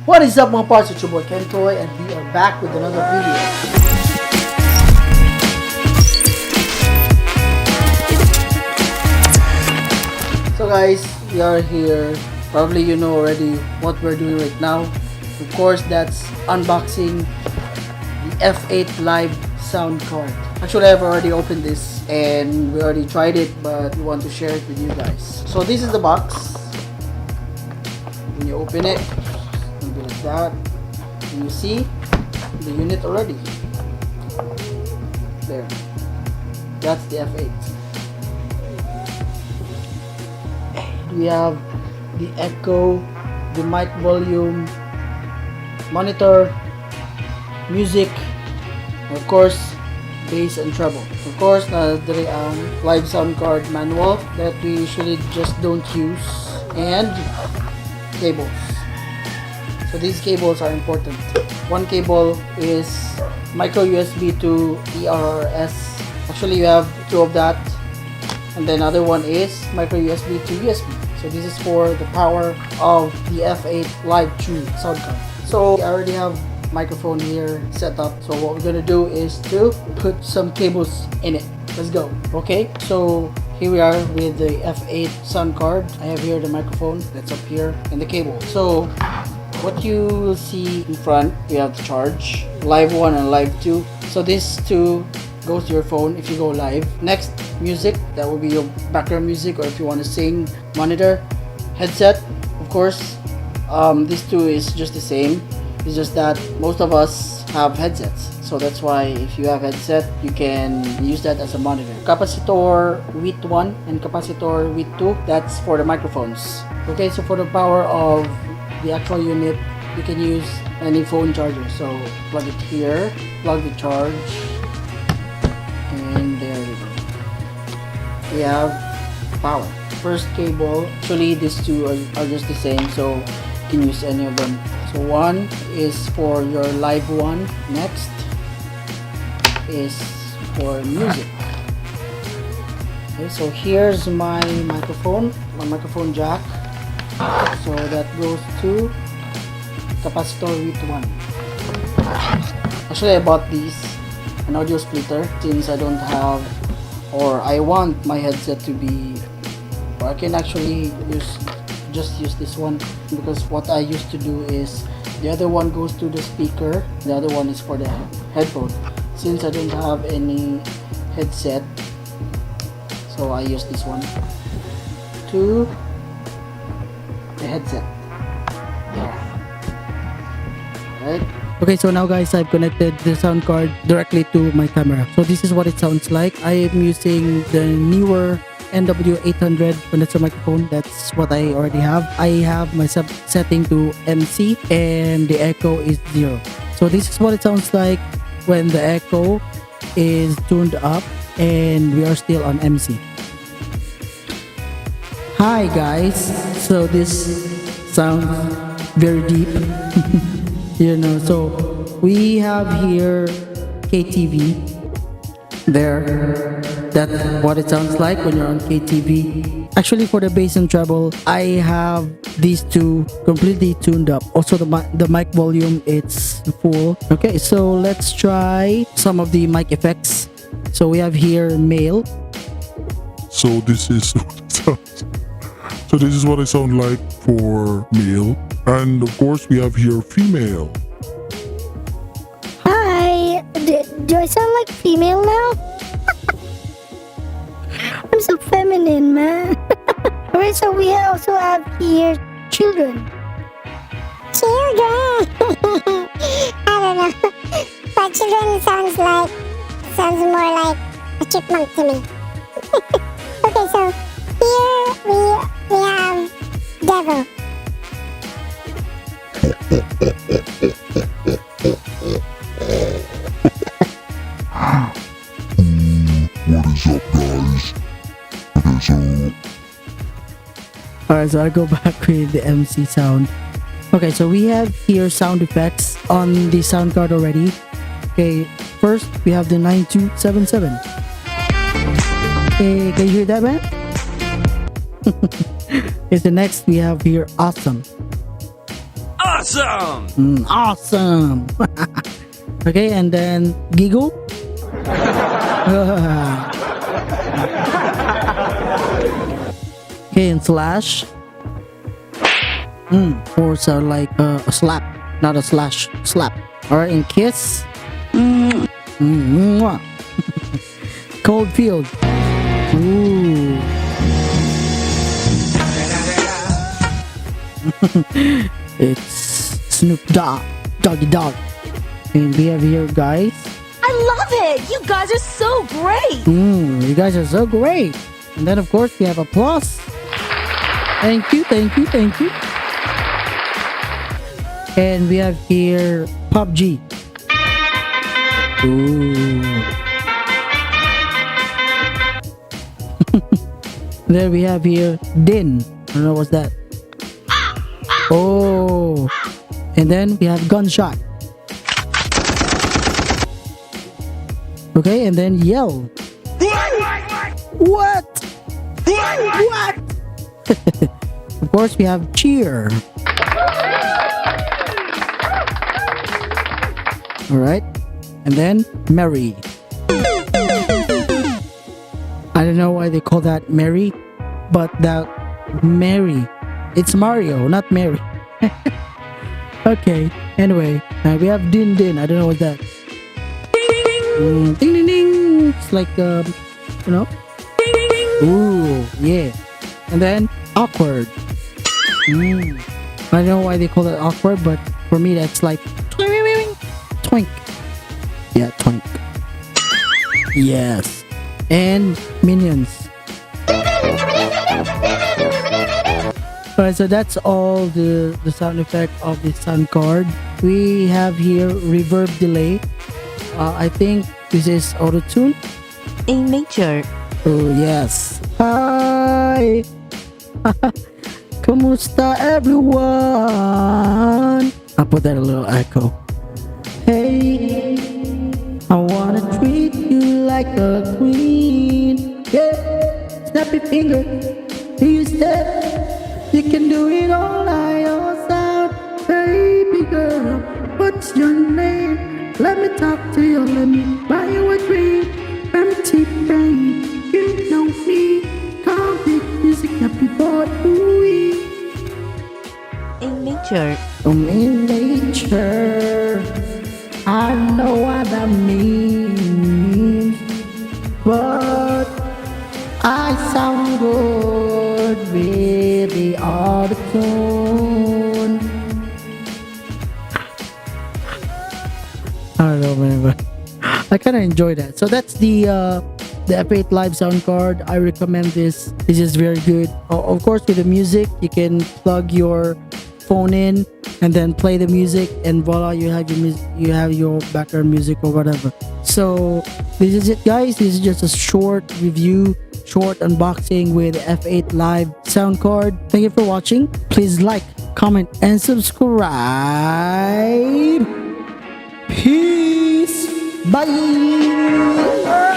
What is up mga parts? It's your boy Kentoy and we are back with another video. So guys, we are here. Probably you know already what we're doing right now. Of course, that's unboxing the F8 Live sound card. Actually, I've already opened this and we already tried it, but we want to share it with you guys. So this is the box. When you open it, it'll be like that. And you see the unit already. There. That's the F8. We have the echo, the mic volume, monitor, music, and of course, bass and treble. Of course, there ang live sound card manual that we usually just don't use, and cables. So these cables are important. One cable is micro USB to ERRS. Actually, you have two of that, and then other one is micro USB to USB. So this is for the power of the F8 Live True sound card. So I already have microphone here set up. So what we're gonna do is to put some cables in it. Let's go. Okay, so here we are with the F8 sound card. I have here the microphone that's up here and the cable. So what you will see in front, you have the charge, live 1 and live 2. So these two goes to your phone if you go live. Next, music, that will be your background music, or if you want to sing. Monitor, headset, of course. These two is just the same. It's just that most of us have headsets, so that's why if you have headset, you can use that as a monitor. Capacitor with 1 and capacitor with 2, that's for the microphones. Okay, so for the power of the actual unit, you can use any phone charger. So plug it here, plug the charge, and there we go. We have power. First cable, actually these two are just the same, so you can use any of them. So one is for your live one. Next is for music. Okay, so here's my microphone jack. So that goes to capacitor with 1. Actually, I bought these, an audio splitter, since I don't have, or I want my headset to be, or I can actually just use this one, because what I used to do is the other one goes to the speaker, the other one is for the headphone. Since I don't have any headset, so I use this one to the headset. Yeah. Right. Okay, so now guys, I've connected the sound card directly to my camera. So this is what it sounds like. I am using the newer NW800 condenser microphone. That's what I already have. I have my setting to MC and the echo is 0. So this is what it sounds like when the echo is tuned up and we are still on MC. Hi guys, so this sounds very deep. You know, so we have here KTV there. That's what it sounds like when you're on KTV. Actually, for the bass and treble, I have these two completely tuned up. Also the mic volume, it's full. Okay, so let's try some of the mic effects. So we have here male. So this is so this is what I sound like for male, and of course we have here female. Hi, do I sound like female now? I'm so feminine, man. Alright, so we also have here children. Children! I don't know. But children sounds more like a chipmunk to me. Okay, so here we have devil. What is up, guys? Okay, so Alright, so I'll go back with the MC sound. Okay, so we have here sound effects on the sound card already. Okay, first we have the 9277. Okay, can you hear that, man? Okay, so next we have here awesome. Awesome! Awesome. Okay, and then giggle. Okay, and slash. Or so like a slap, not a slash, slap. All right, and kiss. Mwah. Cold field. Ooh. It's Snoop Dogg, Doggy Dog. And we have here, guys. I love it! You guys are so great! You guys are so great. And then, of course, we have applause. Thank you, thank you, thank you. And we have here PUBG. Ooh. Then we have here Din. I don't know what's that. Oh. And then we have gunshot. Okay, and then yell. What? What? Of course, we have cheer. All right, and then Mary. I don't know why they call that Mary, but that Mary, it's Mario, not Mary. Okay, anyway, we have Din Din. I don't know what that. Ding ding ding. It's like you know. Ooh, yeah. And then awkward. I don't know why they call it awkward, but for me that's like twink. Yeah, twink. Yes. And minions. Alright, so that's all the sound effect of the sound card. We have here reverb delay. I think this is auto tune. A major. Oh yes. Hi. Kamusta everyone? I'll put that a little echo. Hey, I wanna treat you like a queen. Yeah, snap your finger. Do you step? You can do it all by yourself. Baby girl, what's your name? Let me talk to you. Let me buy you a drink. Empty brain. You know me. Can't make music happy boy. Ooh. A major. In nature, I know what that means, but I sound good with the auto tune. I don't know, man, but I kind of enjoy that. So that's the F8 Live sound card. I recommend this. This is very good. Of course, with the music, you can plug your phone in and then play the music, and voila, you have your you have your background music or whatever. So this is it, guys. This is just a short review, short unboxing with F8 Live sound card. Thank you for watching. Please like, comment, and subscribe. Peace. Bye.